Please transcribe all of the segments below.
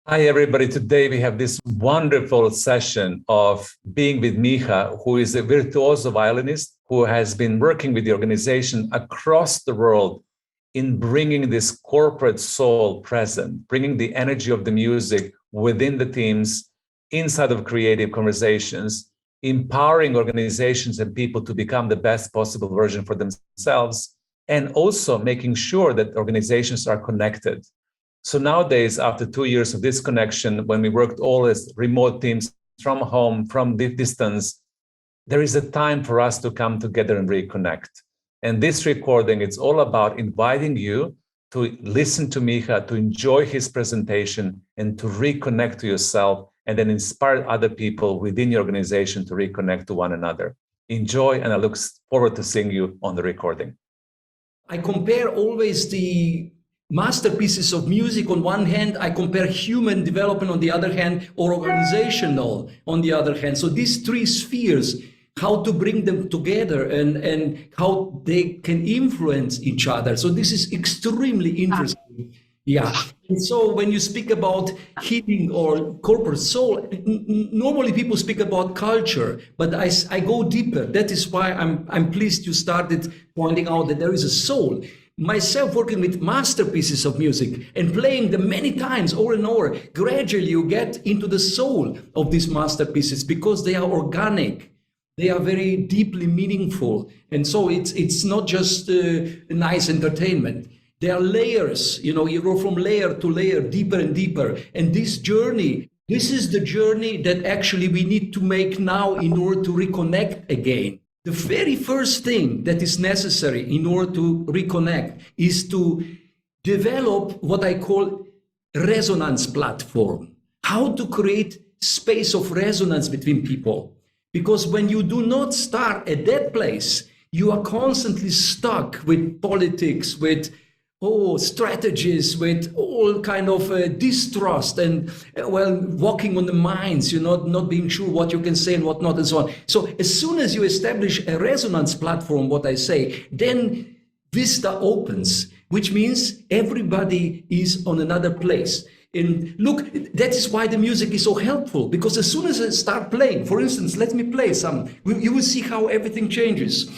Hi, everybody. Today we have this wonderful session of being with Miha, who is a virtuoso violinist who has been working with the organization across the world in bringing this corporate soul present, bringing the energy of the music within the teams, inside of creative conversations, empowering organizations and people to become the best possible version for themselves, and also making sure that organizations are connected. So nowadays, after 2 years of this connection, when we worked all as remote teams from home, from the distance, there is a time for us to come together and reconnect. And this recording, it's all about inviting you to listen to Miha, to enjoy his presentation, and to reconnect to yourself, and then inspire other people within your organization to reconnect to one another. Enjoy, and I look forward to seeing you on the recording. I compare always the masterpieces of music on one hand, I compare human development on the other hand, or organizational on the other hand. So these three spheres, how to bring them together and how they can influence each other. So this is extremely interesting. Yeah. And so when you speak about healing or corporate soul, normally people speak about culture, but I go deeper. That is why I'm pleased you started pointing out that there is a soul. Myself working with masterpieces of music and playing them many times over and over, gradually you get into the soul of these masterpieces because they are organic. They are very deeply meaningful. And so it's not just nice entertainment. There are layers, you go from layer to layer, deeper and deeper. And this is the journey that actually we need to make now in order to reconnect again. The very first thing that is necessary in order to reconnect is to develop what I call resonance platform. How to create space of resonance between people. Because when you do not start at that place, you are constantly stuck with politics, with strategies, with all kind of distrust and walking on the minds, not being sure what you can say and what not and so on. So as soon as you establish a resonance platform, what I say, then vista opens, which means everybody is on another place. And look, that is why the music is so helpful, because as soon as I start playing, for instance, let me play some, you will see how everything changes.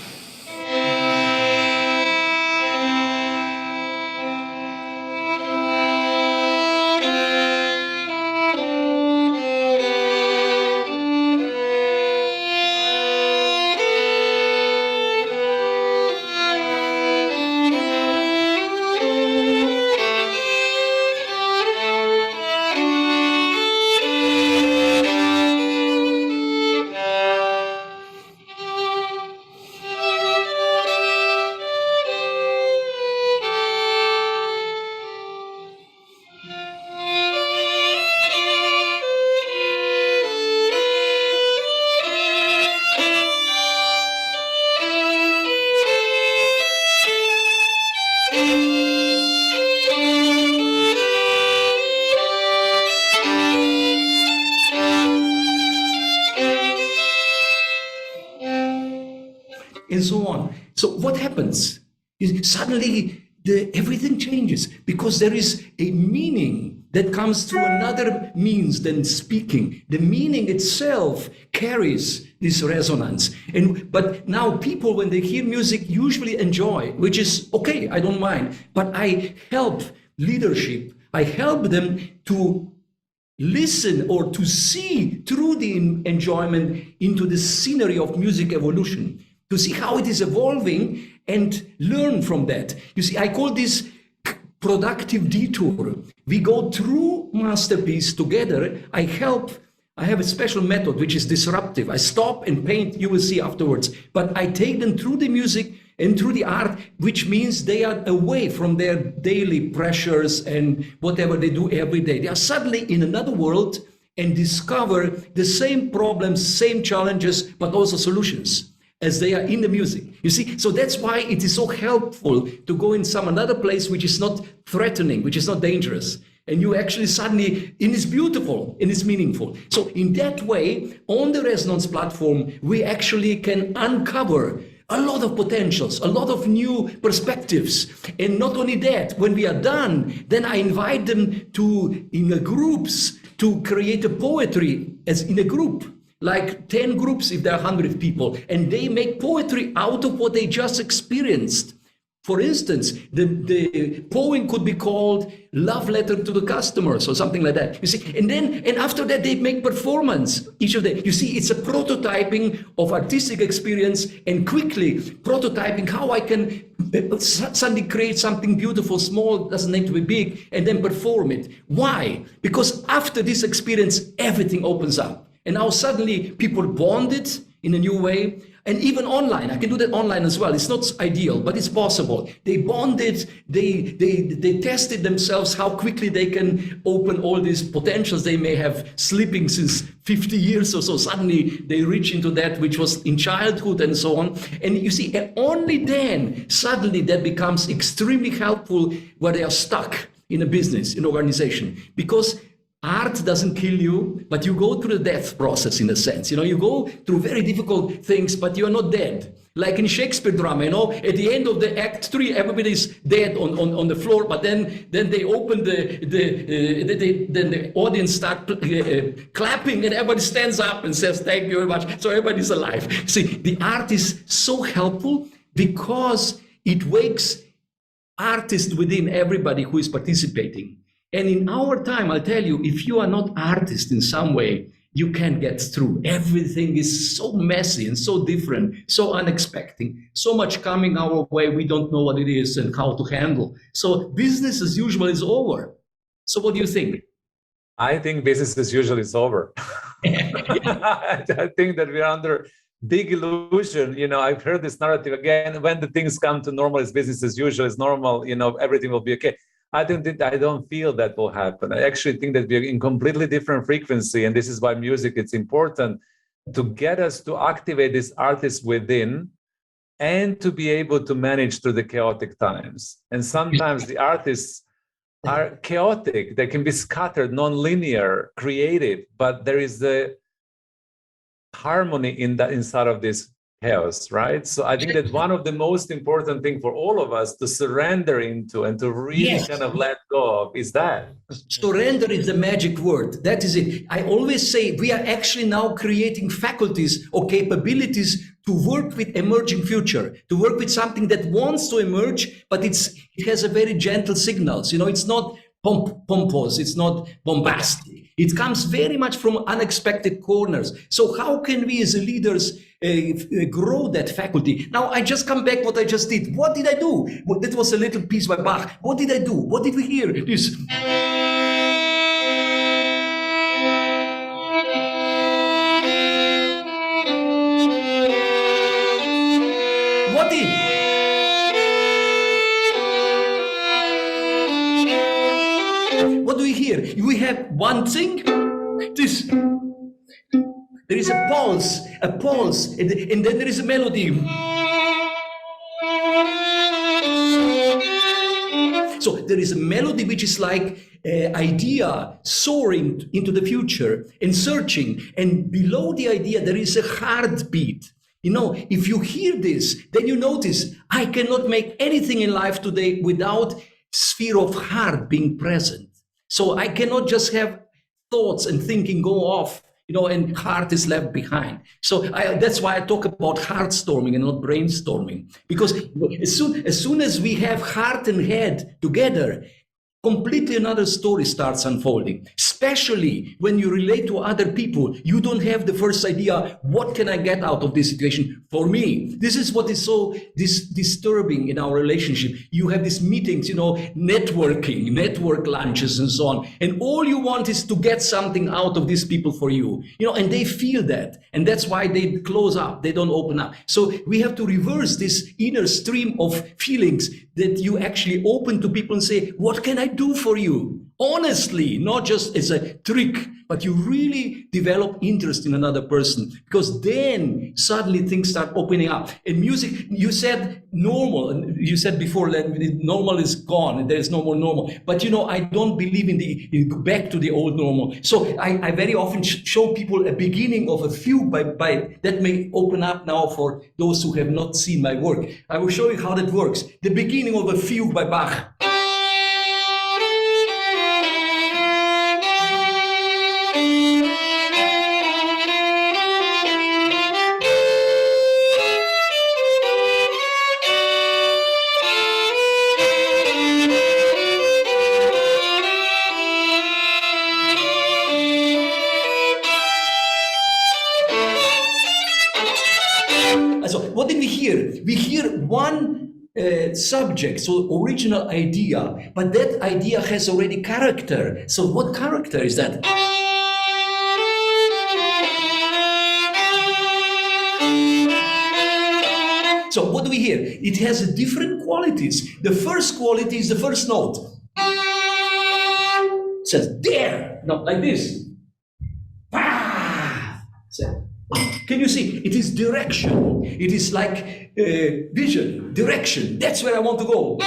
And so on. So what happens? Suddenly everything changes because there is a meaning that comes through another means than speaking. The meaning itself carries this resonance. But now people, when they hear music, usually enjoy, which is okay, I don't mind. But I help leadership. I help them to listen or to see through the enjoyment into the scenery of music evolution, to see how it is evolving and learn from that. You see, I call this productive detour. We go through masterpiece together. I have a special method, which is disruptive. I stop and paint, you will see afterwards. But I take them through the music and through the art, which means they are away from their daily pressures and whatever they do every day. They are suddenly in another world and discover the same problems, same challenges, but also solutions as they are in the music. You see, so that's why it is so helpful to go in some another place which is not threatening, which is not dangerous. And you actually suddenly, and it's beautiful and it's meaningful. So in that way, on the resonance platform, we actually can uncover a lot of potentials, a lot of new perspectives. And not only that, when we are done, then I invite them to, in groups, to create a poetry as in a group, like 10 groups if there are 100 people, and they make poetry out of what they just experienced. For instance, the poem could be called Love Letter to the Customers or something like that. You see, and after that they make performance, each of them. You see, it's a prototyping of artistic experience and quickly prototyping how I can suddenly create something beautiful, small, doesn't need to be big, and then perform it. Why? Because after this experience, everything opens up. And now suddenly people bonded in a new way. And even online, I can do that online as well. It's not ideal, but it's possible. They bonded, they tested themselves how quickly they can open all these potentials they may have sleeping since 50 years or so. Suddenly they reach into that which was in childhood and so on. And you see, and only then suddenly that becomes extremely helpful where they are stuck in a business, in organization. Because art doesn't kill you, but you go through the death process in a sense. You go through very difficult things, but you're not dead. Like in Shakespeare drama, at the end of the act 3, everybody's dead on the floor, but then they open then the audience start clapping and everybody stands up and says, thank you very much. So everybody's alive. See, the art is so helpful because it wakes artists within everybody who is participating. And in our time, I'll tell you, if you are not artist in some way, you can't get through. Everything is so messy and so different, so unexpected, so much coming our way, we don't know what it is and how to handle. So business as usual is over. So what do you think? I think business as usual is over. I think that we're under big illusion. I've heard this narrative again, when the things come to normal, it's business as usual, it's normal, everything will be okay. I don't feel that will happen. I actually think that we're in completely different frequency. And this is why music, it's important to get us to activate this artist within and to be able to manage through the chaotic times. And sometimes the artists are chaotic. They can be scattered, non-linear, creative, but there is the harmony inside of this chaos, right? So I think that one of the most important things for all of us to surrender into and to really kind of let go of is that. Surrender is the magic word. That is it. I always say we are actually now creating faculties or capabilities to work with emerging future, to work with something that wants to emerge, but it has a very gentle signals. It's not pompous, it's not bombastic. It comes very much from unexpected corners. So how can we as leaders grow that faculty? Now, I just come back what I just did. What did I do? Well, that was a little piece by Bach. What did I do? What did we hear? This. What did? What do we hear? We have one thing. This. There is a pulse, and then there is a melody. So there is a melody which is like idea soaring into the future and searching. And below the idea, there is a heartbeat. If you hear this, then you notice I cannot make anything in life today without sphere of heart being present. So I cannot just have thoughts and thinking go off, and heart is left behind. So that's why I talk about heartstorming and not brainstorming. Because as soon as we have heart and head together, completely another story starts unfolding. Especially when you relate to other people, you don't have the first idea, what can I get out of this situation? For me, this is what is so disturbing in our relationship. You have these meetings, networking, network lunches and so on. And all you want is to get something out of these people for you, and they feel that. And that's why they close up, they don't open up. So we have to reverse this inner stream of feelings that you actually open to people and say, what can I do for you? honestly, not just as a trick, but you really develop interest in another person, because then suddenly things start opening up. In music, you said normal, and you said before that normal is gone and there is no more normal. But I don't believe in back to the old normal. So I very often show people a beginning of a fugue by that may open up now for those who have not seen my work. I will show you how that works. The beginning of a fugue by Bach. So what did we hear? We hear one subject, so original idea, but that idea has already character. So what character is that? So what do we hear? It has different qualities. The first quality is the first note. It says there, not like this. So, can you see? It is direction. It is like vision, direction. That's where I want to go.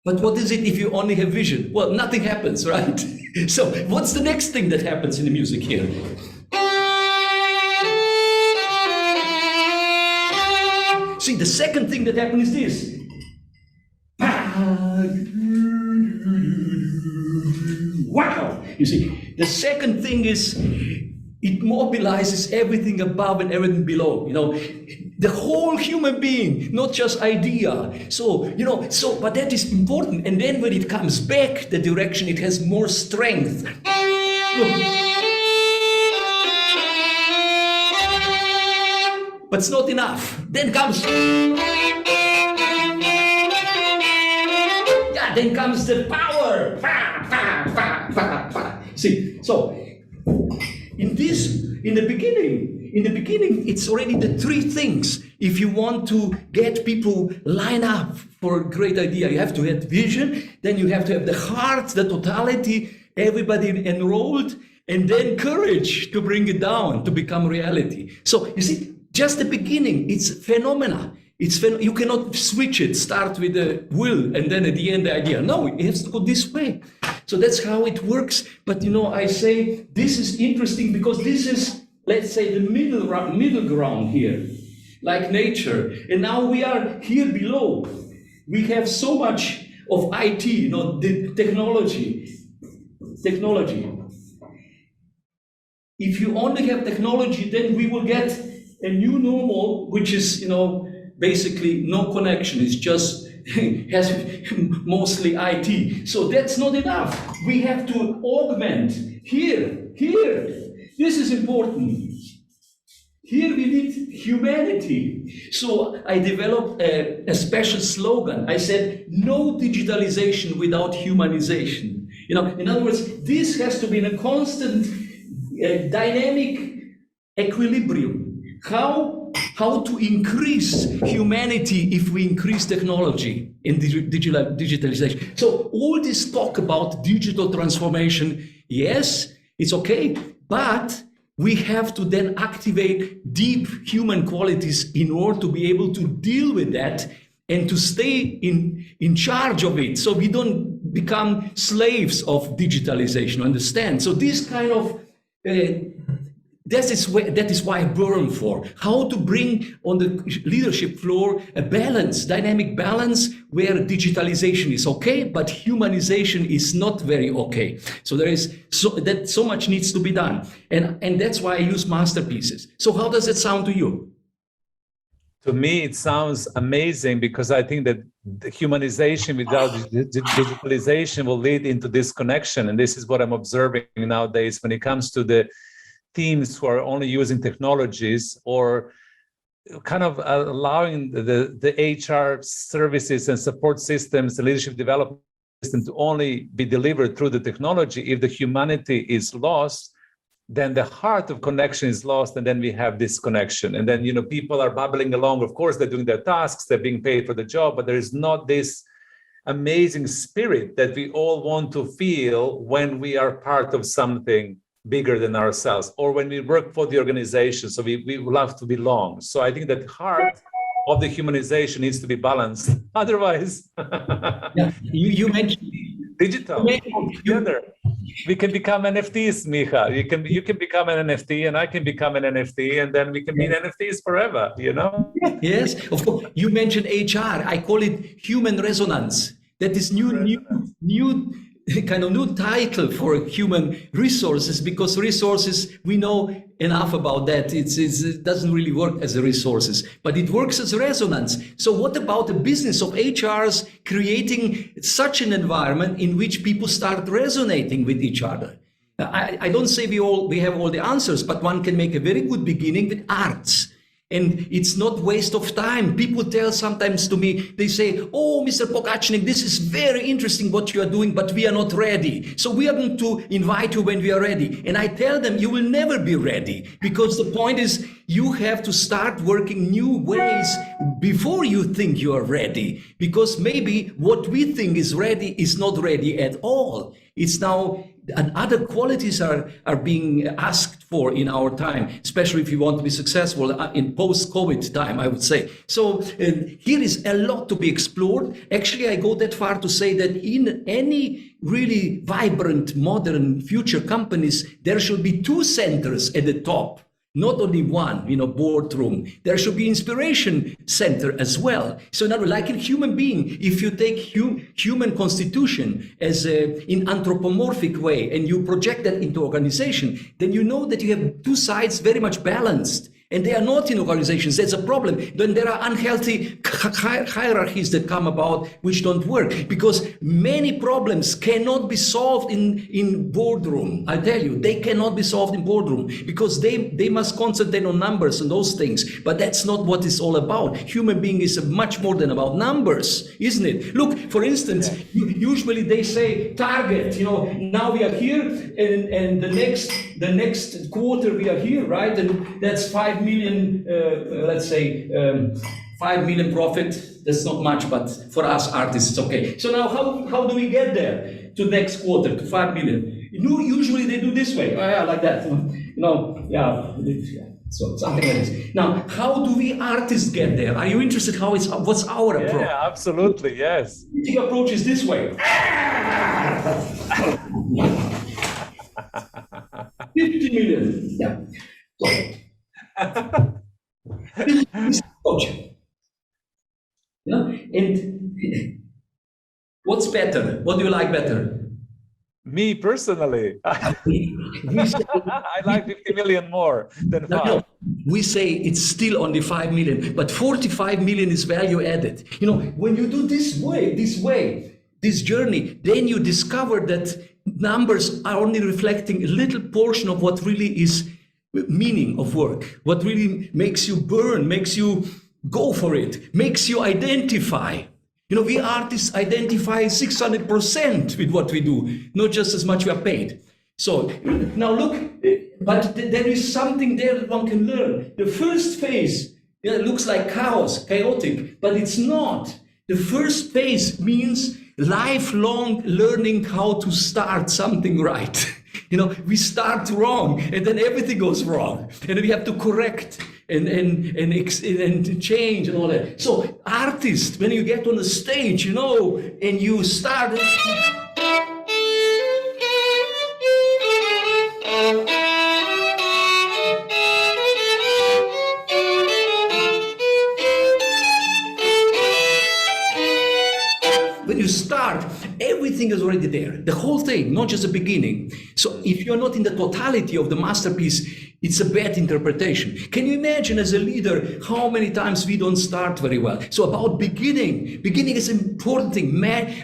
But what is it if you only have vision? Well, nothing happens, right? So what's the next thing that happens in the music here? See, the second thing that happens is this. Wow! You see, the second thing is it mobilizes everything above and everything below. The whole human being, not just idea. So, but that is important. And then when it comes back, the direction, it has more strength. But it's not enough. Then comes... then comes the power. See, so in the beginning, it's already the three things. If you want to get people line up for a great idea, you have to have vision, then you have to have the heart, the totality, everybody enrolled, and then courage to bring it down, to become reality. So you see, just the beginning, it's phenomena. You cannot switch it, start with the will, and then at the end the idea. No, it has to go this way. So that's how it works. But I say this is interesting because this is, let's say, the middle ground here, like nature. And now we are here below. We have so much of IT, the technology. If you only have technology, then we will get a new normal, which is, basically no connection. It's just has mostly IT. So that's not enough. We have to augment here. This is important. Here we need humanity. So I developed a special slogan. I said, no digitalization without humanization. In other words, this has to be in a constant dynamic equilibrium. How to increase humanity if we increase technology in digitalization. So all this talk about digital transformation, yes, it's okay, but we have to then activate deep human qualities in order to be able to deal with that and to stay in charge of it, so we don't become slaves of digitalization, understand? So this kind of that is why I burn for how to bring on the leadership floor a balance, dynamic balance, where digitalization is okay, but humanization is not very okay. So there is so much needs to be done, and that's why I use masterpieces. So how does it sound to you? To me, it sounds amazing, because I think that the humanization without digitalization will lead into disconnection, and this is what I'm observing nowadays when it comes to the teams who are only using technologies, or kind of allowing the HR services and support systems, the leadership development system to only be delivered through the technology. If the humanity is lost, then the heart of connection is lost, and then we have disconnection. And then, people are bubbling along. Of course, they're doing their tasks, they're being paid for the job, but there is not this amazing spirit that we all want to feel when we are part of something bigger than ourselves, or when we work for the organization. So we love to belong. So I think that heart of the humanization needs to be balanced. Otherwise, yeah, you mentioned digital together. We can become NFTs, Miha. You can become an NFT, and I can become an NFT, and then we can be NFTs forever. You know? Yes, of course. You mentioned HR. I call it human resonance. That is new kind of new title for human resources, because resources, we know enough about that. It doesn't really work as a resources, but it works as resonance. So what about the business of HRs creating such an environment in which people start resonating with each other? I don't say we have all the answers, but one can make a very good beginning with arts. And it's not waste of time. People tell sometimes to me, they say, oh, Mr. Pogacnik, this is very interesting what you are doing, but we are not ready. So we are going to invite you when we are ready. And I tell them, you will never be ready, because the point is you have to start working new ways before you think you are ready. Because maybe what we think is ready is not ready at all. It's now, and other qualities are being asked for in our time, especially if you want to be successful in post-COVID time, I would say. So here is a lot to be explored. Actually, I go that far to say that in any really vibrant, modern future companies, there should be two centers at the top. Not only one, boardroom. There should be inspiration center as well. So now, like in human being, if you take human constitution as in anthropomorphic way and you project that into organization, then you know that you have two sides very much balanced. And they are not in organizations. That's a problem. Then there are unhealthy hierarchies that come about which don't work, because many problems cannot be solved in boardroom. I tell you, they cannot be solved in boardroom, because they must concentrate on numbers and those things. But that's not what it's all about. Human being is much more than about numbers, isn't it? Look, for instance, usually they say target. Now we are here, and the next quarter we are here, right? And that's 5 million, let's say, 5 million profit. That's not much, but for us artists, it's okay. So now how do we get there to next quarter, to 5 million? Usually they do this way, like that. So something like this. Now, how do we artists get there? Are you interested what's our approach? Yeah, absolutely, yes. The approach is this way. 50 million. Yeah. This approach. And what's better? What do you like better? Me personally, I like 50 million more than 5. No, we say it's still only 5 million, but 45 million is value added. When you do this journey, then you discover that numbers are only reflecting a little portion of what really is meaning of work, what really makes you burn, makes you go for it, makes you identify. We artists identify 600% with what we do, not just as much we are paid. So now look, but there is something there that one can learn. The first phase looks like chaos, chaotic, but it's not. The first phase means lifelong learning how to start something right. We start wrong, and then everything goes wrong, and we have to correct and change and all that. So artists, when you get on the stage, and you start. When you start, everything is already there. The whole thing, not just the beginning. So if you're not in the totality of the masterpiece, it's a bad interpretation. Can you imagine as a leader how many times we don't start very well? So about beginning. Beginning is an important thing.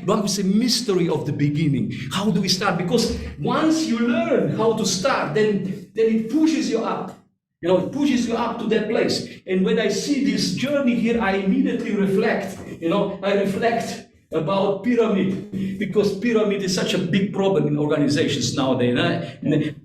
What is a mystery of the beginning? How do we start? Because once you learn how to start, then it pushes you up. It pushes you up to that place. And when I see this journey here, I immediately reflect. I reflect about pyramid, because pyramid is such a big problem in organizations nowadays.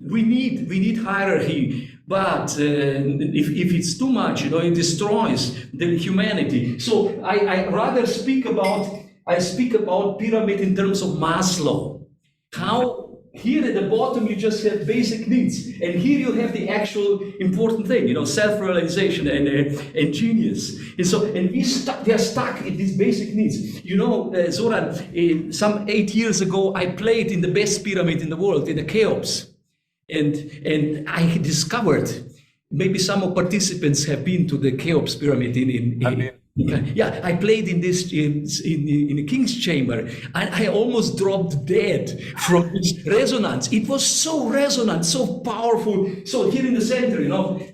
We need hierarchy, but if it's too much, it destroys the humanity. So I rather speak about I speak about pyramid in terms of Maslow. How here at the bottom you just have basic needs, and here you have the actual important thing, self-realization and genius. And so, and we are stuck in these basic needs. Zoran, some 8 years ago, I played in the best pyramid in the world, in the Cheops, and I discovered. Maybe some of participants have been to the Cheops pyramid yeah, I played in this in the King's Chamber, and I almost dropped dead from its resonance. It was so resonant, so powerful. So here in the center,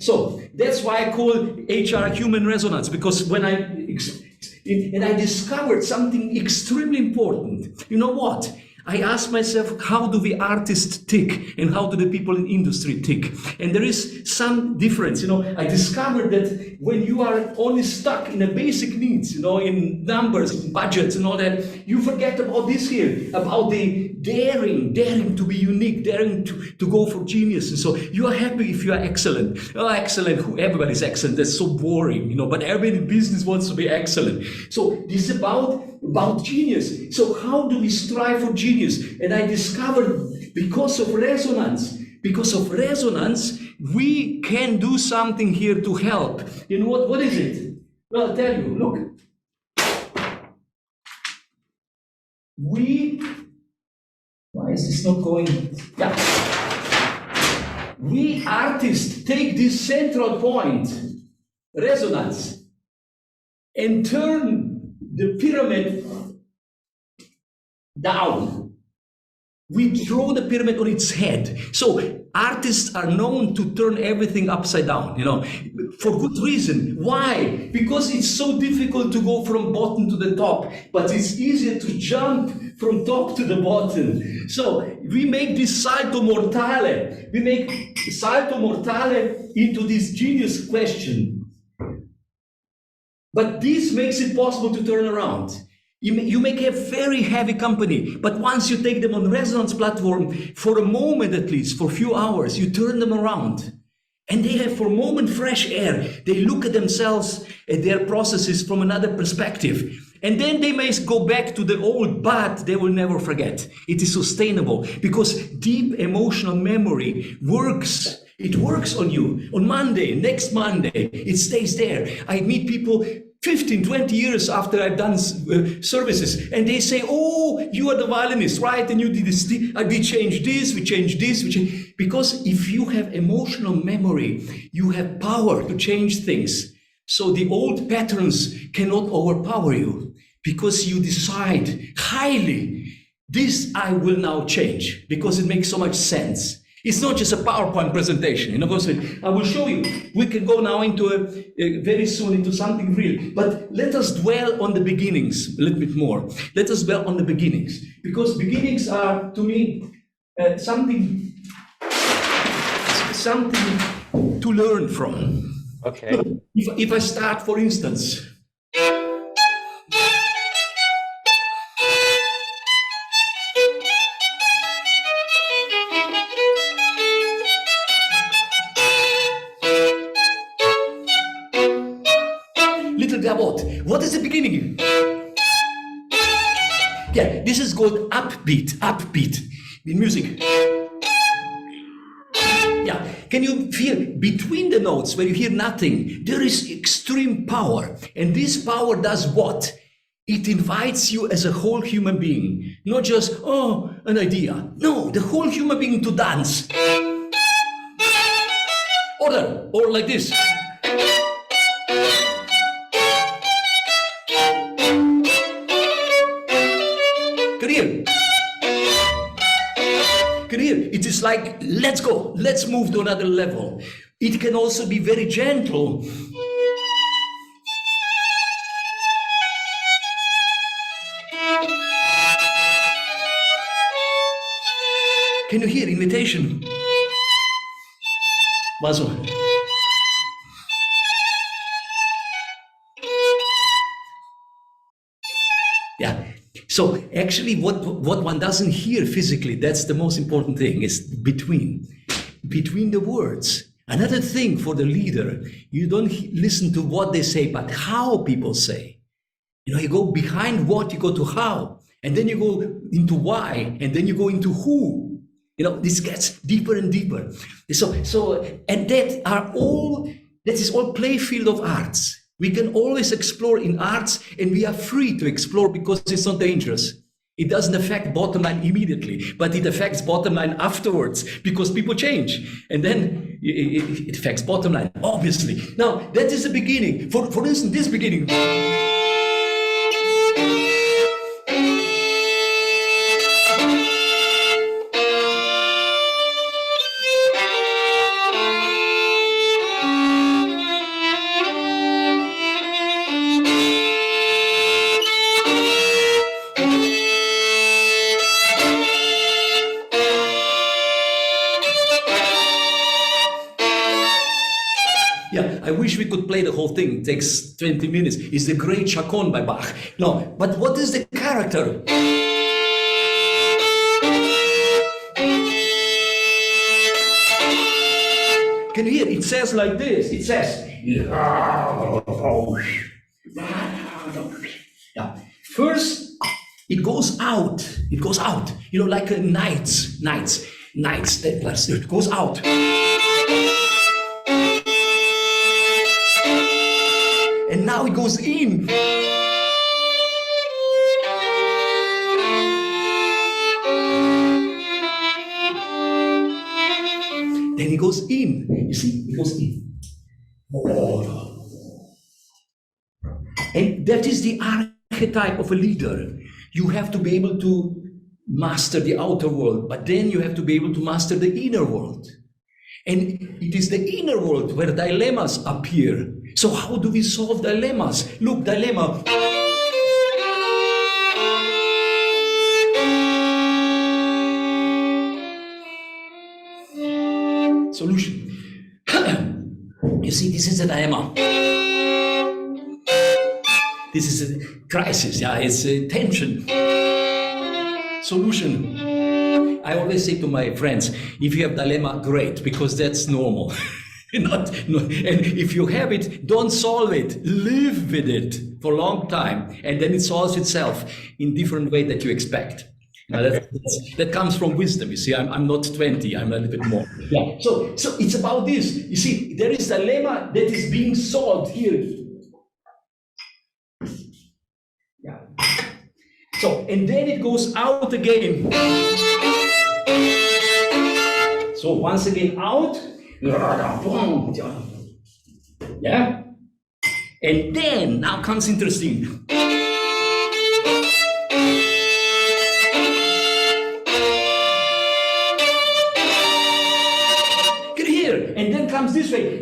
So that's why I call HR human resonance, because when I discovered something extremely important. You know what? I asked myself, how do we artists tick, and how do the people in industry tick? And there is some difference. I discovered that when you are only stuck in the basic needs, in numbers, in budgets and all that, you forget about this here, about the daring to be unique, daring to go for genius. And so you are happy if you are excellent. Oh, excellent, everybody's excellent. That's so boring, but everybody in business wants to be excellent. So this is about genius. So how do we strive for genius? And I discovered because of resonance, we can do something here to help. What is it? Well, I'll tell you, look. Why is this not going? Yeah. We artists take this central point, resonance, and turn the pyramid down. We throw the pyramid on its head. So artists are known to turn everything upside down, for good reason. Why? Because it's so difficult to go from bottom to the top, but it's easier to jump from top to the bottom. So we make this salto mortale. We make salto mortale into this genius question. But this makes it possible to turn around. You may have very heavy company, but once you take them on resonance platform, for a moment at least, for a few hours, you turn them around. And they have for a moment fresh air. They look at themselves, at their processes from another perspective. And then they may go back to the old, but they will never forget. It is sustainable because deep emotional memory works. It works on you. On Monday, next Monday, it stays there. I meet people 15, 20 years after I've done services, and they say, oh, you are the violinist, right? And you did this, we changed this, we changed this, because if you have emotional memory, you have power to change things. So the old patterns cannot overpower you, because you decide highly, this I will now change, because it makes so much sense. It's not just a PowerPoint presentation. I will show you. We can go now into very soon into something real. But let us dwell on the beginnings a little bit more. Let us dwell on the beginnings, because beginnings are, to me, something to learn from. Okay. If I start, for instance. What is the beginning? Yeah, this is called upbeat in music. Yeah, can you feel between the notes where you hear nothing, there is extreme power. And this power does what? It invites you as a whole human being, not just, an idea. No, the whole human being to dance. Or like this. It is like, let's go, let's move to another level. It can also be very gentle. Can you hear invitation? Basso. Yeah. So actually what one doesn't hear physically, that's the most important thing, is between the words. Another thing for the leader, you don't listen to what they say, but how people say. You know, you go behind what, you go to how, and then you go into why, and then you go into who. You know, this gets deeper and deeper. And that is all play field of arts. We can always explore in arts, and we are free to explore because it's not dangerous. It doesn't affect bottom line immediately, but it affects bottom line afterwards because people change. And then it affects bottom line, obviously. Now, that is the beginning. For instance, this beginning. Yeah, I wish we could play the whole thing. It takes 20 minutes. It's the great Chaconne by Bach. No, but what is the character? Can you hear? It says like this. It says, yeah. First, it goes out. It goes out. You know, like knights, Templars. It goes out. And now it goes in. Then it goes in. You see, it goes in. And that is the archetype of a leader. You have to be able to master the outer world, but then you have to be able to master the inner world. And it is the inner world where dilemmas appear. So how do we solve dilemmas? Look, dilemma. Solution. You see, this is a dilemma. This is a crisis, yeah, it's a tension. Solution. I always say to my friends, if you have dilemma, great, because that's normal. And if you have it, don't solve it. Live with it for a long time, and then it solves itself in different way that you expect. Now that comes from wisdom. You see, I'm not 20. I'm a little bit more. Yeah. So it's about this. You see, there is a dilemma that is being solved here. Yeah. So and then it goes out again. So once again out. Yeah. And then now comes interesting. Get here. And then comes this way.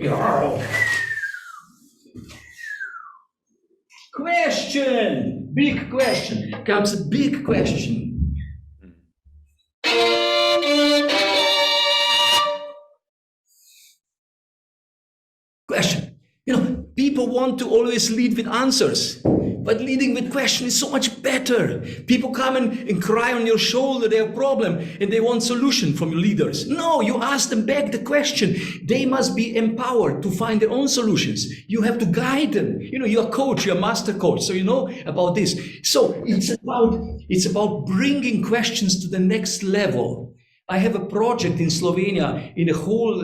Question. Big question. Comes a big question. Question. You know, people want to always lead with answers, but leading with question is so much better. People come and cry on your shoulder, they have a problem, and they want solution from your leaders. No, you ask them back the question. They must be empowered to find their own solutions. You have to guide them. You know, you're a coach, you're a master coach, so you know about this. So it's about bringing questions to the next level. I have a project in Slovenia, in the whole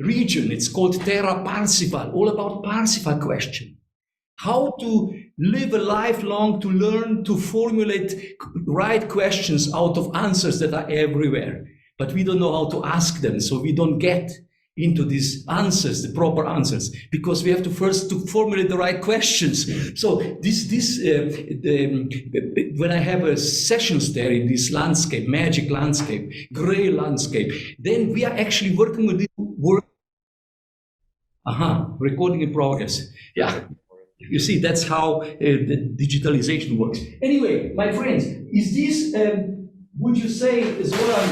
region. It's called Terra Parsifal, all about Parsifal question. How to live a life long to learn to formulate right questions out of answers that are everywhere. But we don't know how to ask them, so we don't get into these answers, the proper answers, because we have to first to formulate the right questions. So when I have sessions there in this landscape, magic landscape, gray landscape, then we are actually working with this work. Recording in progress. Yeah. You see, that's how the digitalization works. Anyway, my friends, is this, would you say, Zoran,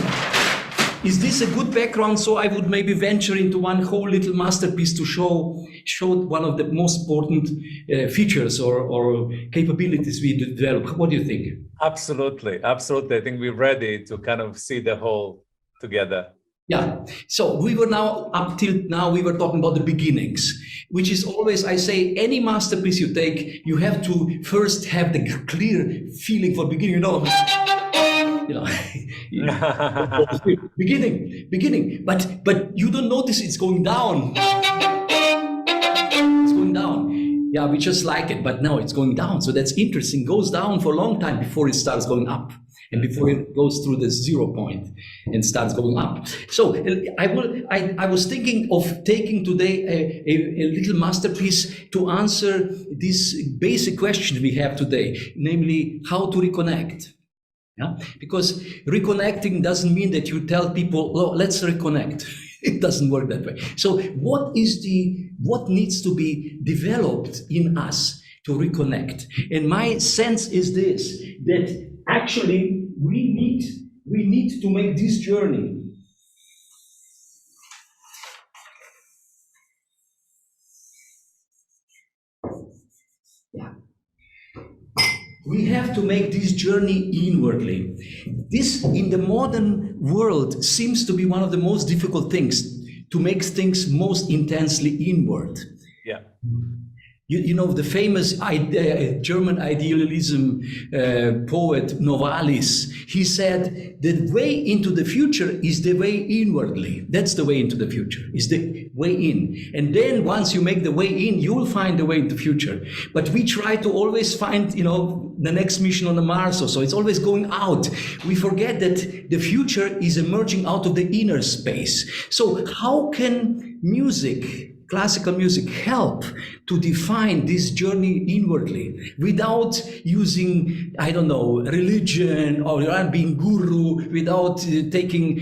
is this a good background? So I would maybe venture into one whole little masterpiece to show one of the most important features or capabilities we develop. What do you think? Absolutely, absolutely. I think we're ready to kind of see the whole together. Yeah. So we were now, up till now, we were talking about the beginnings, which is always, I say, any masterpiece you take, you have to first have the clear feeling for beginning, beginning, but you don't notice it's going down. It's going down. Yeah, we just like it, but no, it's going down. So that's interesting. It goes down for a long time before it starts going up, and before it goes through the 0 point and starts going up. So I was thinking of taking today a little masterpiece to answer this basic question we have today, namely how to reconnect. Yeah? Because reconnecting doesn't mean that you tell people, oh, let's reconnect. It doesn't work that way. So what needs to be developed in us to reconnect? And my sense is this, that actually we need to make this journey. Yeah. We have to make this journey inwardly. This, in the modern world, seems to be one of the most difficult things, to make things most intensely inward. Yeah. You know, the famous German idealism poet Novalis, he said, the way into the future is the way inwardly. That's the way into the future, is the way in. And then once you make the way in, you will find the way into the future. But we try to always find, the next mission on the Mars or so. It's always going out. We forget that the future is emerging out of the inner space. So how can music, classical music, help to define this journey inwardly without using, religion or being guru, without taking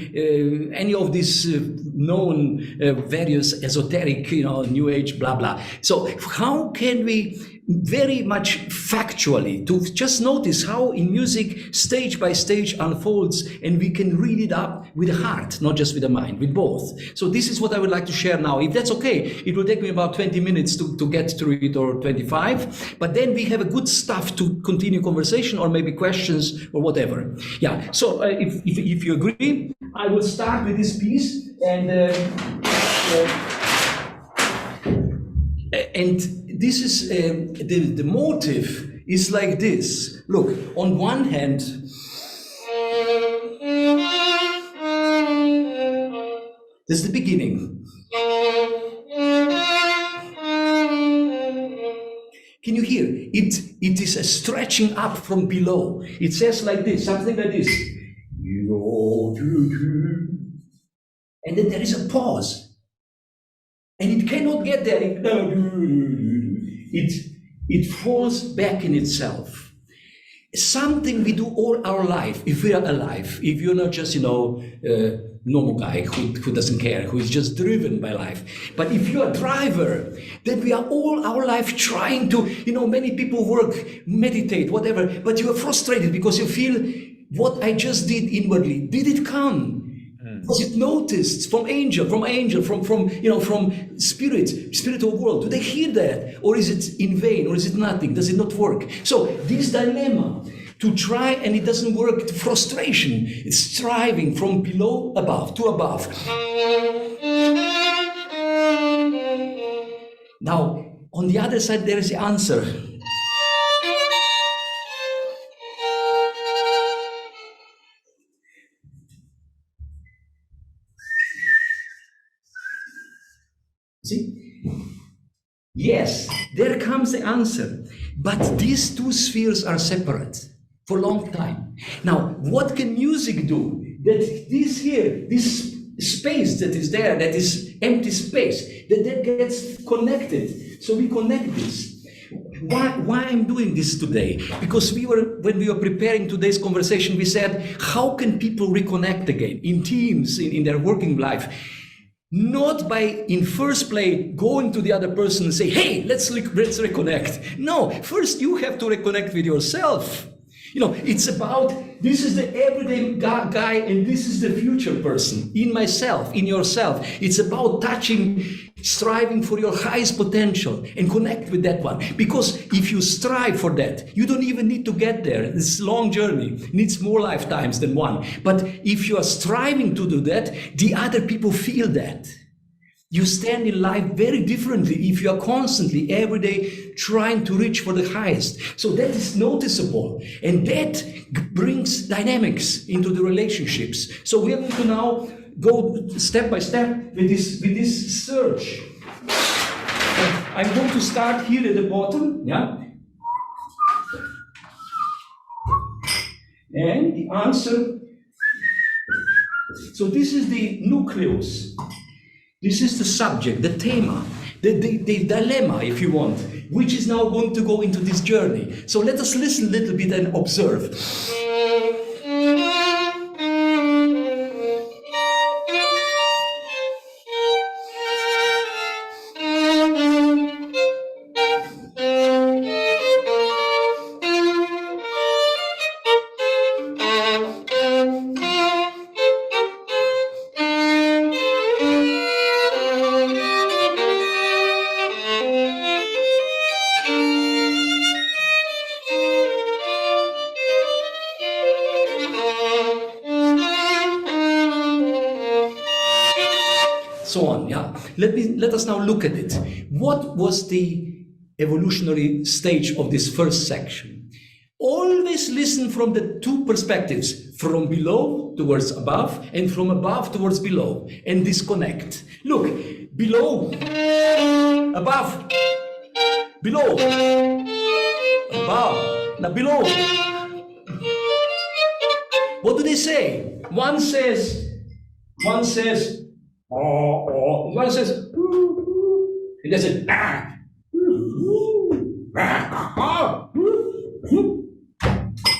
any of these known various esoteric, new age, blah, blah. So how can we very much factually to just notice how in music stage by stage unfolds, and we can read it up with the heart, not just with the mind, with both. So this is what I would like to share now. If that's okay, it will take me about 20 minutes to get through it, or 25, but then we have a good stuff to continue conversation or maybe questions or whatever. Yeah, so if you agree, I will start with this piece, and this is the motive is like this. Look, on one hand, this is the beginning. Can you hear? It is a stretching up from below. It says like this, something like this. And then there is a pause. And it cannot get there. It falls back in itself. Something we do all our life, if we are alive, if you're not just, normal guy who doesn't care, who is just driven by life. But if you're a driver, then we are all our life trying to, many people work, meditate, whatever, but you are frustrated because you feel, what I just did inwardly, did it come? Was it noticed from spiritual world? Do they hear that? Or is it in vain? Or is it nothing? Does it not work? So this dilemma, to try and it doesn't work, frustration, it's striving from below above to above. Now, on the other side, there is the answer. See? Yes, there comes the answer. But these two spheres are separate for a long time. Now, what can music do? That this here, this space that is there, that is empty space, that gets connected. So we connect this. Why I'm doing this today? Because when we were preparing today's conversation, we said, how can people reconnect again in teams, in their working life? Not by, in first place, going to the other person and say, hey, let's reconnect. No, first you have to reconnect with yourself. You know, it's about, this is the everyday guy and this is the future person in myself, in yourself. It's about touching, striving for your highest potential and connect with that one. Because if you strive for that, you don't even need to get there. This long journey needs more lifetimes than one. But if you are striving to do that, the other people feel that. You stand in life very differently if you are constantly, every day, trying to reach for the highest. So that is noticeable. And that brings dynamics into the relationships. So we are going to now go step by step with this search. I'm going to start here at the bottom. Yeah. And the answer. So this is the nucleus. This is the subject, the thema, the dilemma, if you want, which is now going to go into this journey. So let us listen a little bit and observe. So on, yeah. Let us now look at it. What was the evolutionary stage of this first section? Always listen from the two perspectives, from below towards above and from above towards below, and disconnect. Look, below, above, below, above, now below. What do they say? One says, one says, one says, and they say,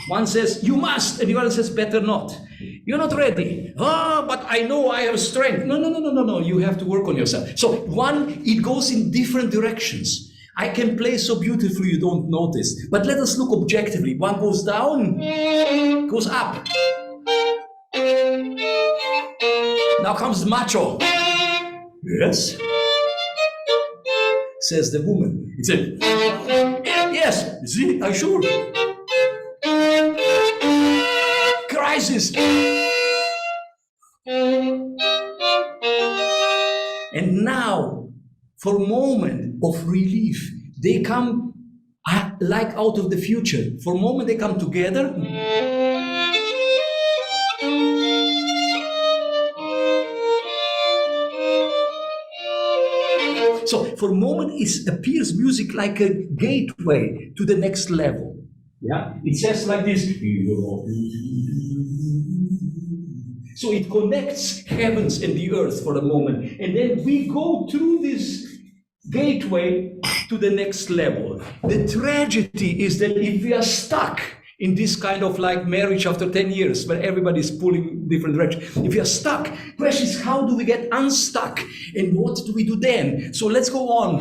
one says, you must, and the other says, better not. You're not ready. But I know I have strength. No. You have to work on yourself. So one, it goes in different directions. I can play so beautifully you don't notice. But let us look objectively. One goes down, goes up. Now comes the macho. Yes, says the woman. He said, yes, see, I sure. Crisis. And now, for a moment of relief, they come like out of the future. For a moment, they come together. So for a moment, it appears music like a gateway to the next level. Yeah, it says like this. So it connects heavens and the earth for a moment, and then we go through this gateway to the next level. The tragedy is that if we are stuck in this kind of like marriage after 10 years, where everybody's pulling different directions. If you're stuck, the question is, how do we get unstuck? And what do we do then? So let's go on.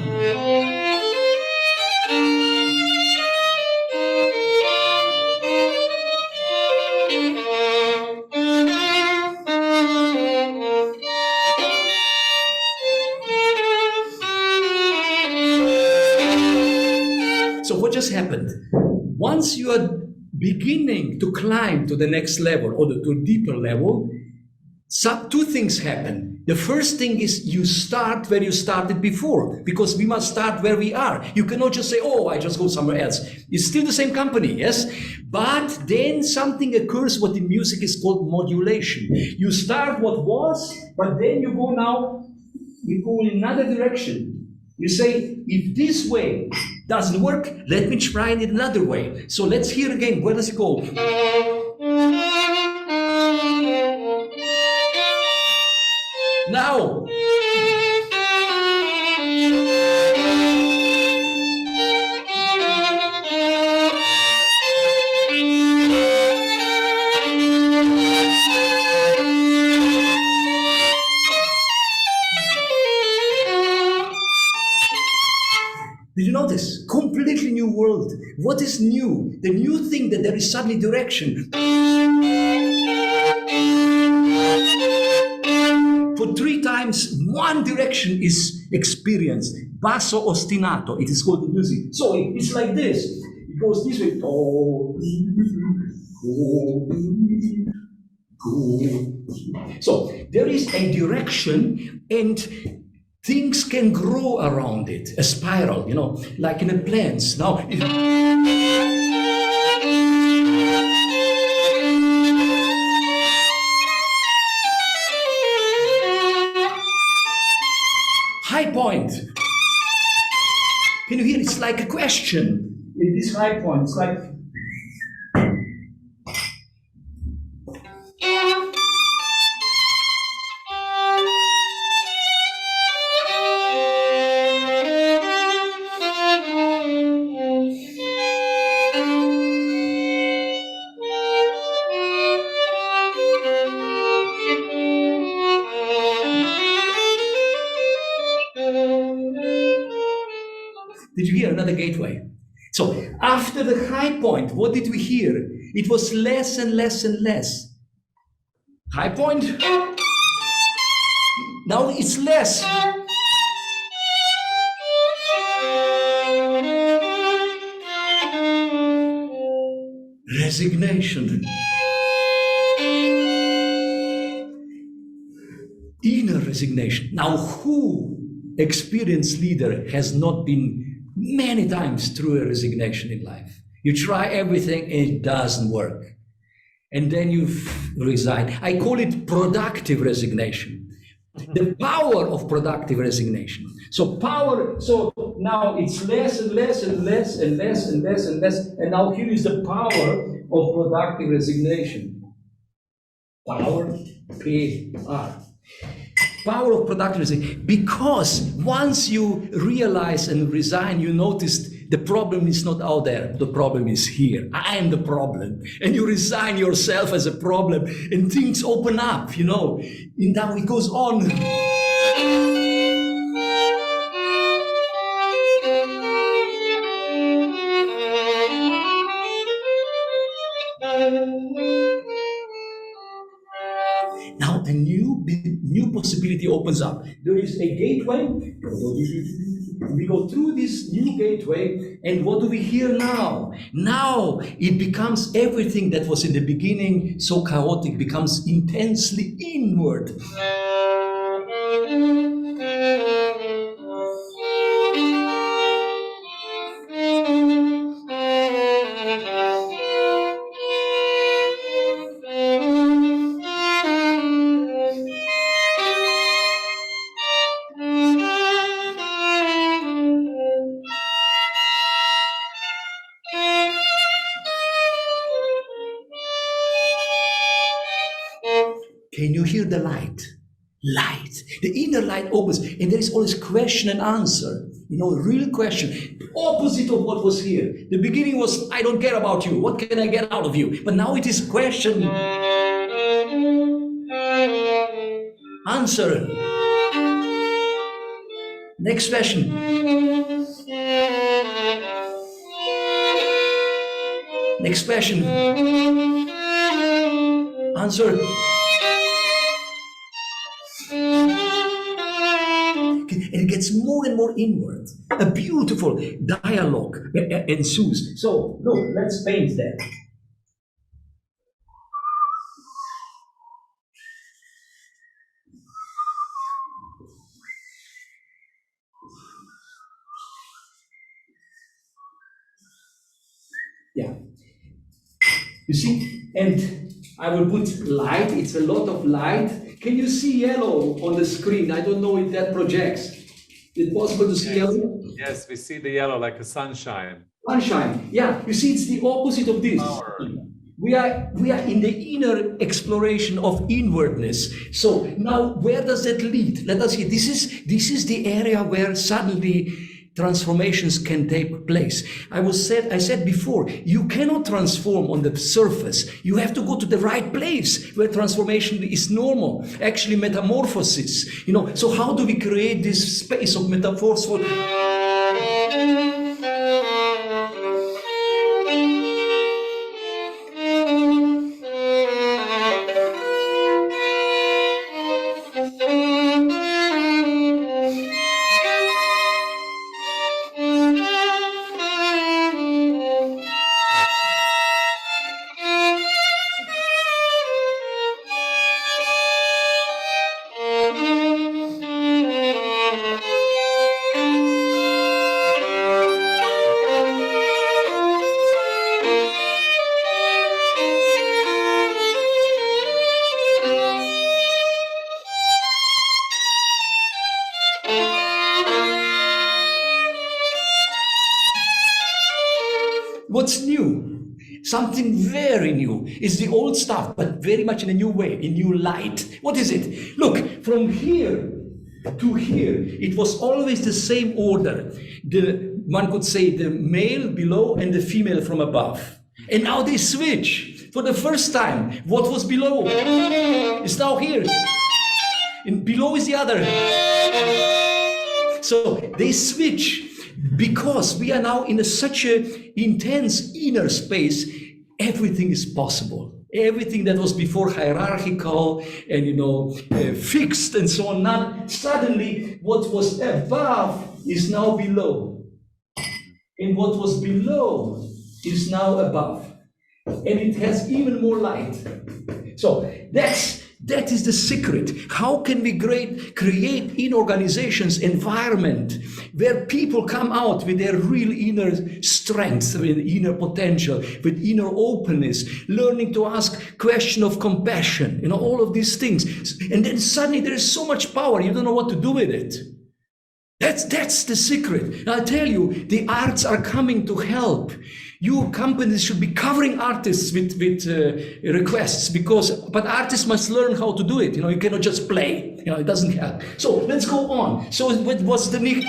So what just happened? Once you are beginning to climb to the next level or to a deeper level, two things happen. The first thing is you start where you started before, because we must start where we are. You cannot just say, oh, I just go somewhere else. It's still the same company, yes? But then something occurs what in music is called modulation. You start what was, but then you go now, you go in another direction. You say, if this way doesn't work, let me try it another way. So let's hear again. Where does it go? Now. Did you notice? Completely new world. what is new? The new thing that there is suddenly direction. For 3 times, one direction is experienced. Basso ostinato, it is called the music. So it's like this. It goes this way. So there is a direction and things can grow around it, a spiral, like in a plants. Now, high point. Can you hear? It's like a question. In this high point, it's like. Did you hear another gateway? So after the high point, what did we hear? It was less and less and less. High point. Now it's less. Resignation. Inner resignation. Now who experienced leader has not been many times through a resignation in life? You try everything and it doesn't work. And then you resign. I call it productive resignation. The power of productive resignation. So now it's less and less and less and less and less and less. And now here is the power of productive resignation. Power, P-R. Power of productive resignation. Because once you realize and resign, you notice the problem is not out there. The problem is here. I am the problem. And you resign yourself as a problem and things open up, and now it goes on. Now a new possibility opens up. There is a gateway. We go through this new gateway, and what do we hear now? Now it becomes everything that was in the beginning so chaotic becomes intensely inward. Can you hear the light? Light. The inner light opens, and there is always question and answer. Real question. Opposite of what was here. The beginning was, I don't care about you. What can I get out of you? But now it is question. Answer. Next question. Next question. Answer. And it gets more and more inward. A beautiful dialogue ensues. So, look, let's paint that. Yeah. You see? And I will put light. It's a lot of light. Can you see yellow on the screen? I don't know if that projects. Is it possible to see yellow? Yes, we see the yellow like a sunshine. Sunshine. Yeah, you see, it's the opposite of this. Power. We are in the inner exploration of inwardness. So now, where does that lead? Let us see. This is the area where suddenly transformations can take place. I said before, you cannot transform on the surface. You have to go to the right place where transformation is normal. Actually, metamorphosis. So how do we create this space of metamorphosis? new, something very new. It's the old stuff, but very much in a new way, in new light. What is it? Look, from here to here, it was always the same order. One could say the male below and the female from above. And now they switch. For the first time, what was below is now here. And below is the other. So they switch because we are now in such an intense inner space. Everything is possible. Everything that was before hierarchical and fixed and so on. Now suddenly, what was above is now below, and what was below is now above, and it has even more light. So that is the secret. How can we create in organizations environment where people come out with their real inner strength, with inner potential, with inner openness, learning to ask question of compassion, all of these things. And then suddenly there is so much power, you don't know what to do with it. That's the secret. And I'll tell you, the arts are coming to help. Your companies should be covering artists with requests but artists must learn how to do it. You cannot just play. It doesn't help. So let's go on. So what's the need?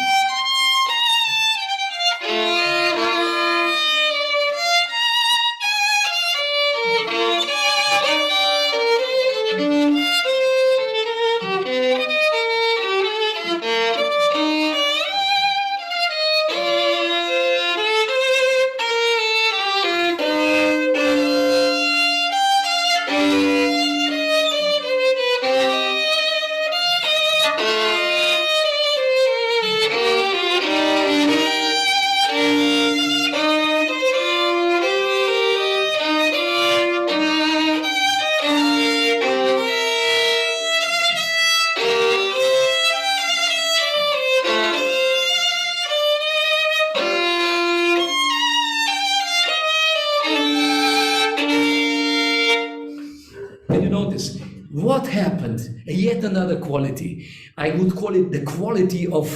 What happened? Yet another quality. I would call it the quality of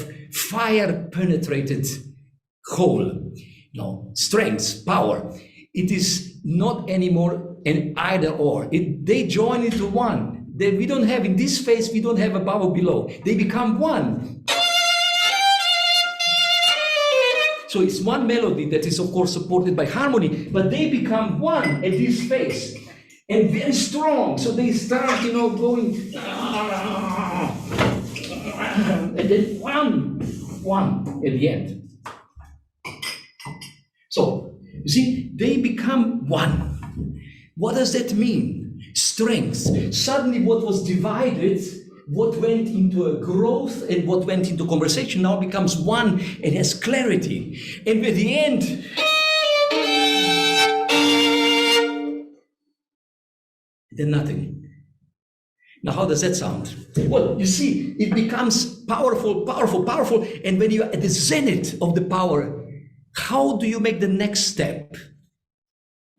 fire-penetrated whole. Strength, power. It is not anymore an either or. They join into one. We don't have, in this phase, we don't have above or below. They become one. So it's one melody that is, of course, supported by harmony, but they become one at this phase. And very strong, so they start, going, and then one at the end. So, you see, they become one. What does that mean? Strength. Suddenly what was divided, what went into a growth and what went into conversation now becomes one and has clarity. And at the end, then nothing. Now, how does that sound? Well, you see, it becomes powerful, powerful, powerful. And when you're at the zenith of the power, how do you make the next step?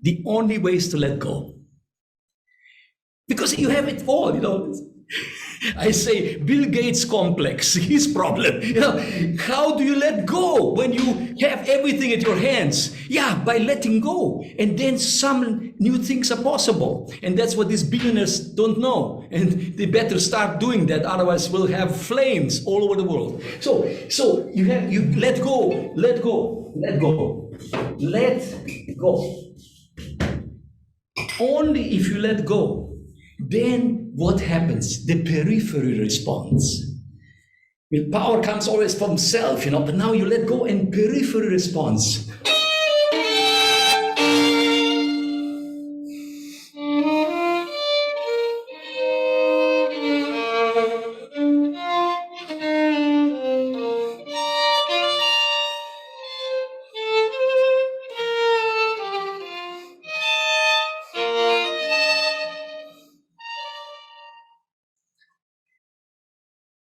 The only way is to let go. Because you have it all, I say Bill Gates complex, his problem. How do you let go when you have everything at your hands? Yeah, by letting go. And then some new things are possible. And that's what these billionaires don't know. And they better start doing that, otherwise we'll have flames all over the world. So you let go, let go, let go, let go. Only if you let go, then what happens? The periphery response. Well, power comes always from self, but now you let go and periphery response.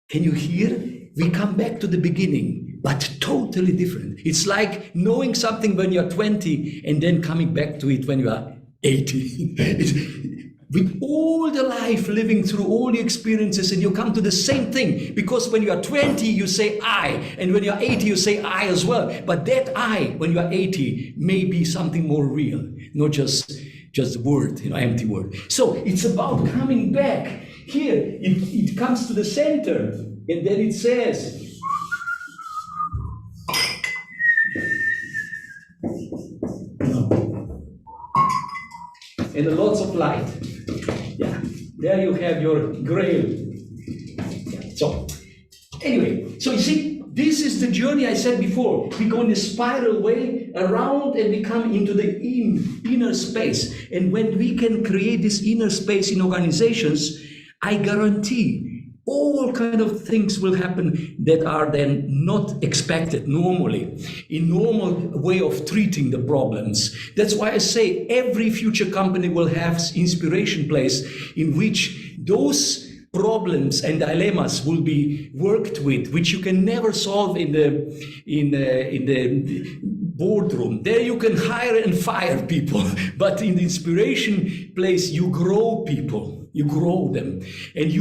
Can you hear? We come back to the beginning, but totally different. It's like knowing something when you're 20 and then coming back to it when you are 80. with all the life living through all the experiences, and you come to the same thing. Because when you are 20, you say I, and when you're 80, you say I as well. But that I, when you are 80, may be something more real, not just a word, empty word. So it's about coming back. Here, it comes to the center, and then it says, and lots of light. Yeah, there you have your grail. Yeah. So, anyway, so you see, this is the journey I said before. We go in a spiral way around and we come into the inner space. And when we can create this inner space in organizations, I guarantee all kind of things will happen that are then not expected normally, in normal way of treating the problems. That's why I say every future company will have inspiration place in which those problems and dilemmas will be worked with, which you can never solve in the boardroom. There you can hire and fire people, but in the inspiration place you grow people. You grow them. And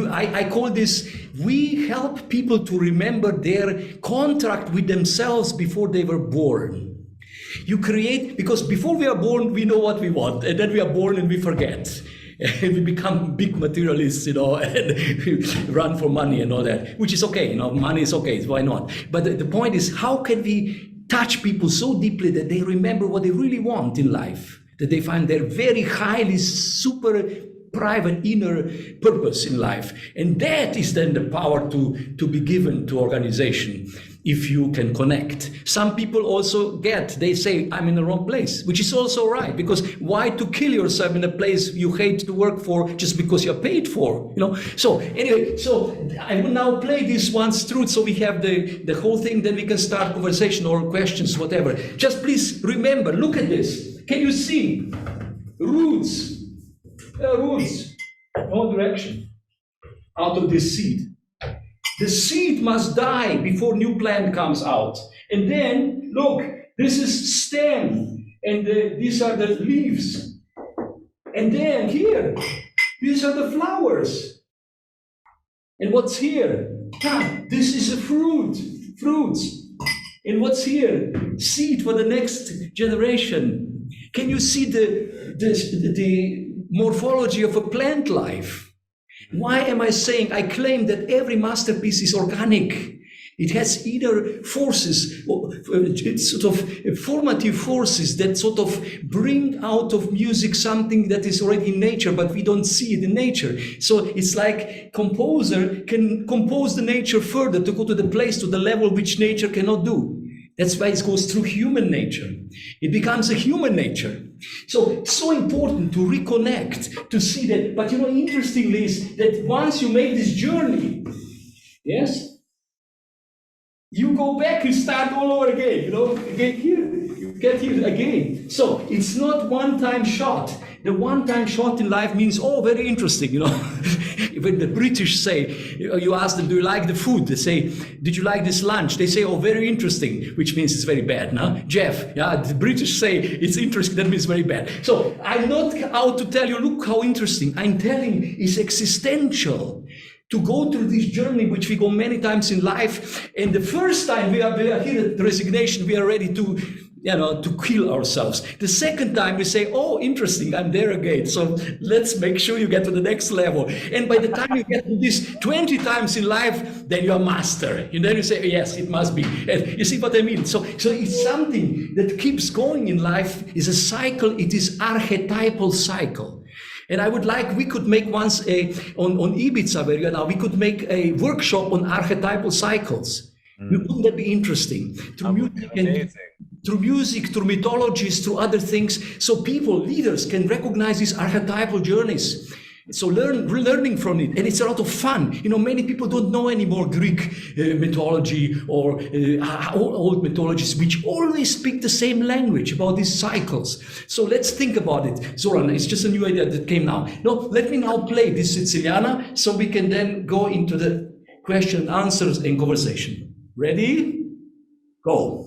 I call this, we help people to remember their contract with themselves before they were born. You create, because before we are born, we know what we want, and then we are born and we forget. And we become big materialists, and run for money and all that, which is okay, money is okay, why not? But the point is, how can we touch people so deeply that they remember what they really want in life, that they find their very highly super private inner purpose in life. And that is then the power to be given to organization, if you can connect. Some people also they say, I'm in the wrong place, which is also right, because why to kill yourself in a place you hate to work for just because you're paid for, So anyway, so I will now play this once through, so we have the whole thing, then we can start conversation or questions, whatever. Just please remember, look at this. Can you see? Roots. Roots, no direction, out of this seed. The seed must die before new plant comes out. And then, look, this is stem, and these are the leaves. And then here, these are the flowers. And what's here? This is a fruits. And what's here? Seed for the next generation. Can you see the morphology of a plant life? Why am I saying, I claim that every masterpiece is organic. It has either forces, sort of formative forces that sort of bring out of music something that is already in nature, but we don't see it in nature. So it's like composer can compose the nature further to go to the place, to the level which nature cannot do. That's why it goes through human nature. It becomes a human nature. So it's so important to reconnect, to see that. But interestingly is that once you make this journey, yes, you go back and start all over again, again here, you get here again. So it's not one-time shot. The one-time shot in life means, very interesting, When the British say, you ask them, do you like the food? They say, did you like this lunch? They say, very interesting, which means it's very bad, no? Jeff, the British say it's interesting, that means very bad. So I'm not out to tell you, look how interesting. I'm telling it's existential to go through this journey, which we go many times in life. And the first time we are here at the resignation, we are ready to kill ourselves. The second time we say, interesting, I'm there again. So let's make sure you get to the next level. And by the time you get to this 20 times in life, then you're a master. And then you say, yes, it must be. And you see what I mean? So it's something that keeps going in life, is a cycle. It is archetypal cycle. And I would like, we could make once on Ibiza, where you are now, we could make a workshop on archetypal cycles. Wouldn't that be interesting? Through music, through mythologies, through other things, so people, leaders, can recognize these archetypal journeys. So learning from it, and it's a lot of fun. Many people don't know anymore Greek mythology or old mythologies, which always speak the same language about these cycles. So let's think about it. Zoran, it's just a new idea that came now. No, let me now play this Siciliana, so we can then go into the question and answers and conversation. Ready? Go.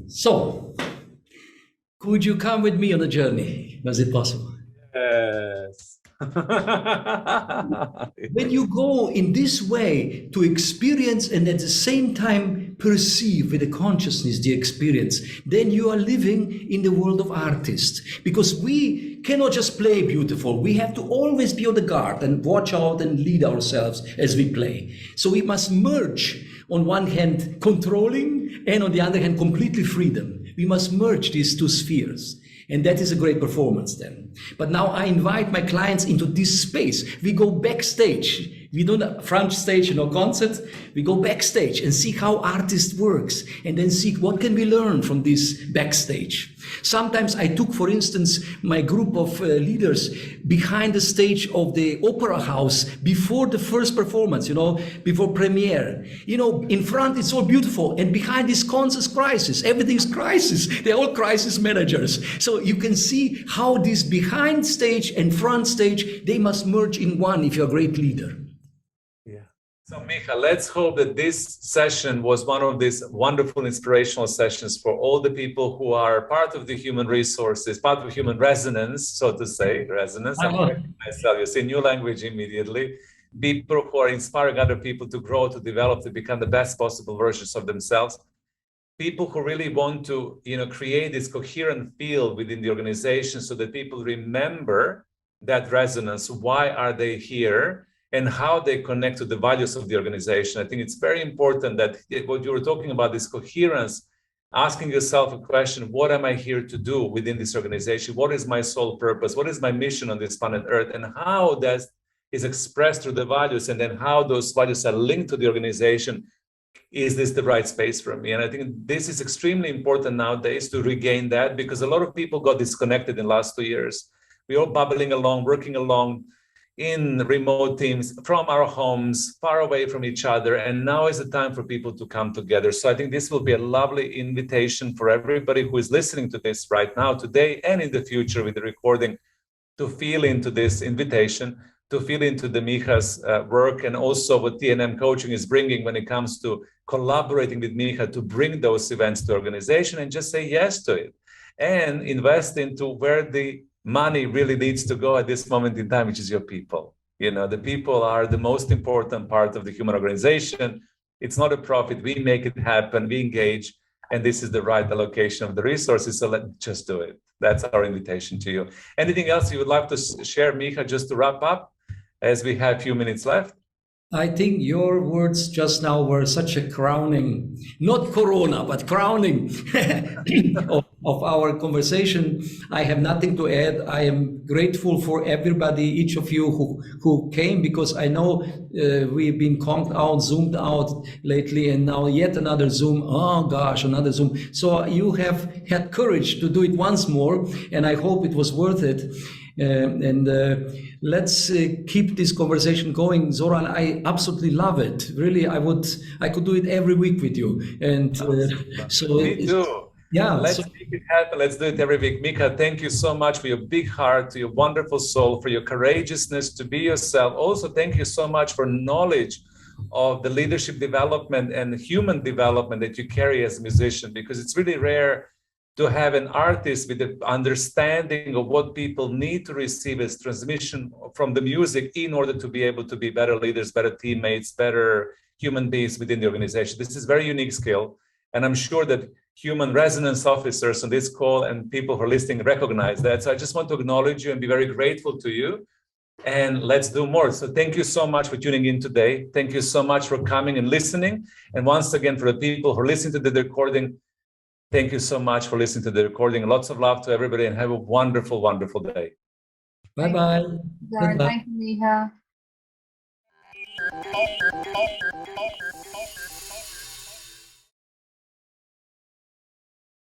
So, could you come with me on a journey? Was it possible? Yes. When you go in this way to experience and at the same time perceive with the consciousness the experience, then you are living in the world of artists. Because we cannot just play beautiful. We have to always be on the guard and watch out and lead ourselves as we play. So we must merge, on one hand, controlling, and on the other hand, completely freedom. We must merge these two spheres. And that is a great performance then. But now I invite my clients into this space. We go backstage. We don't front stage, concert. We go backstage and see how artist works, and then see what can we learn from this backstage. Sometimes I took, for instance, my group of leaders behind the stage of the opera house before the first performance, before premiere. In front it's all beautiful, and behind this conscious crisis, everything's crisis. They're all crisis managers. So you can see how this behind stage and front stage, they must merge in one if you're a great leader. So Miha, let's hope that this session was one of these wonderful inspirational sessions for all the people who are part of the human resources, part of human resonance, so to say, resonance. I'm correcting myself, you see new language immediately. People who are inspiring other people to grow, to develop, to become the best possible versions of themselves. People who really want to, create this coherent field within the organization so that people remember that resonance. Why are they here? And how they connect to the values of the organization. I think it's very important that what you were talking about, this coherence, asking yourself a question, what am I here to do within this organization? What is my sole purpose? What is my mission on this planet Earth? And how that is expressed through the values, and then how those values are linked to the organization. Is this the right space for me? And I think this is extremely important nowadays to regain that, because a lot of people got disconnected in the last 2 years. We're all bubbling along, working along, in remote teams from our homes, far away from each other. And now is the time for people to come together. So I think this will be a lovely invitation for everybody who is listening to this right now, today, and in the future with the recording, to feel into this invitation, to feel into the Miha's work, and also what TNM coaching is bringing when it comes to collaborating with Miha to bring those events to organization, and just say yes to it and invest into where the money really needs to go at this moment in time, which is your people. The people are the most important part of the human organization. It's not a profit. We make it happen. We engage, and this is the right allocation of the resources. So let's just do it. That's our invitation to you. Anything else you would like to share, Miha, just to wrap up, as we have a few minutes left? I think your words just now were such a crowning, not corona, but crowning of our conversation. I have nothing to add. I am grateful for everybody, each of you who came, because I know we've been conked out, zoomed out lately, and now yet another Zoom. Oh gosh, another Zoom. So you have had courage to do it once more, and I hope it was worth it. Let's keep this conversation going. Zoran, I absolutely love it. Really, I could do it every week with you. And so me too. Yeah. Let's make it happen. Let's do it every week. Miha, thank you so much for your big heart, to your wonderful soul, for your courageousness to be yourself. Also, thank you so much for knowledge of the leadership development and human development that you carry as a musician, because it's really rare to have an artist with the understanding of what people need to receive as transmission from the music in order to be able to be better leaders, better teammates, better human beings within the organization. This is a very unique skill. And I'm sure that human resonance officers on this call and people who are listening recognize that. So I just want to acknowledge you and be very grateful to you. And let's do more. So thank you so much for tuning in today. Thank you so much for coming and listening. And once again, for the people who are listening to the recording, thank you so much for listening to the recording. Lots of love to everybody, and have a wonderful, wonderful day. Bye-bye. Thank you, Miha.